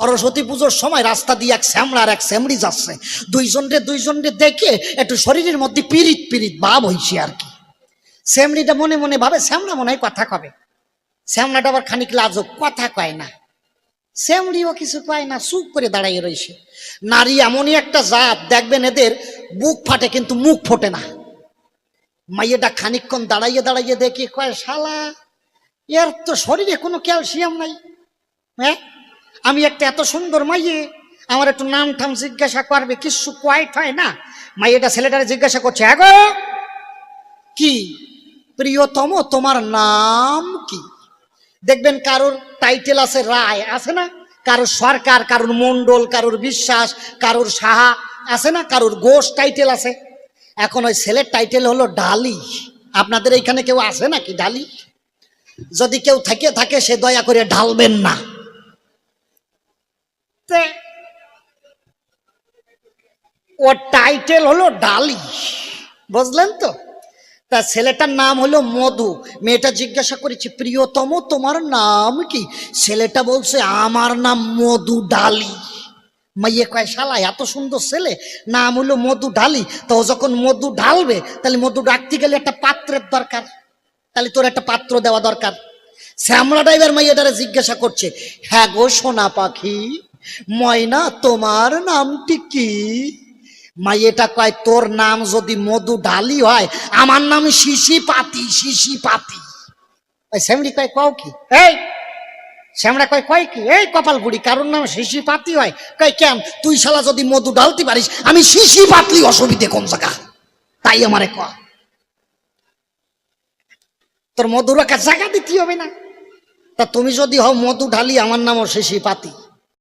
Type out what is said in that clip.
সরস্বতী পুজোর সময় রাস্তা দিয়ে এক শ্যামলা আর এক শ্যামড়ি যাচ্ছে, দুইজনরে দেখে একটু শরীরের মধ্যে পিরিত পিরিত ভাব হইছে আর কি। শ্যামড়িটা মনে মনে ভাবে শ্যামলা মনে হয় কথা কবে, শ্যামলাটা আবার খানিক লাজুক, কথা কয় না। শ্যামড়িও কিছু কয় না, চুপ করে দাঁড়াইয়ে রয়েছে। নারী এমনই একটা জাত, দেখবেন এদের বুক ফাটে কিন্তু মুখ ফোটে না। মাইয়েটা খানিকক্ষণ দাঁড়াইয়ে দাঁড়াইয়ে দেখি, কয় শালা এর তো শরীরে কোনো ক্যালসিয়াম নাই। হ্যাঁ, আমি একটা এত সুন্দর মাইয়ে, আমার একটু নাম ঠাম জিজ্ঞাসা করবে, কিছু কোয়াইট হয় না। মাইয়েটা ছেলেটারে জিজ্ঞাসা করছে, হ্যাঁ গো কি প্রিয়তম তোমার নাম কি? দেখবেন কারোর টাইটেল আছে রায়, আছে না, কারোর সরকার, কারোর মন্ডল, কারোর বিশ্বাস, কারোর সাহা, আছে না, কারোর গোশ টাইটেল আছে। এখন ওই ছেলের টাইটেল হলো ডালি। আপনাদের এইখানে কেউ আছে নাকি ডালি? যদি কেউ থাকে সে দয়া করে ঢালবেন না। ওর টাইটেল হলো ডালি, বুঝলেন তো? তা ছেলেটার নাম হলো মধু। মেয়েটা জিজ্ঞাসা করেছে, প্রিয়তম তোমার নাম কি? ছেলেটা বলছে, আমার নাম মধু ডালি। মাইয়ে কয়, শালা এত সুন্দর ছেলে, নাম হলো মধু ডালি, তো যখন মধু ঢালবে তাহলে মধু রাখতে গেলে একটা পাত্রের দরকার, তাহলে তোর একটা পাত্র দেওয়া দরকার। শ্যামলা ড্রাইভার মাইয়াটারে জিজ্ঞাসা করছে, হ্যাঁ গো সোনা পাখি ময়না তোমার নামটি কি? মাইয়েটা কয়, তোর নাম যদি মধু ডালি হয়, আমার নাম শিশি পাতি, শিশি পাতি। ওই শ্যামড়ি কয়, কও কি? এই শ্যামড়া কয় কি? এই কপাল বুড়ি, কারোর নাম শিশি পাতি হয়? কয় কেন? তুই শালা যদি মধু ঢালতে পারিস, আমি শিশি পাতলি অসুবিধে কোন জায়গা, তাই আমারে কয়। তোর মধু রাখার জায়গা দিতে হবে না? তা তুমি যদি হও মধু ঢালি, আমার নামও শিশি পাতি।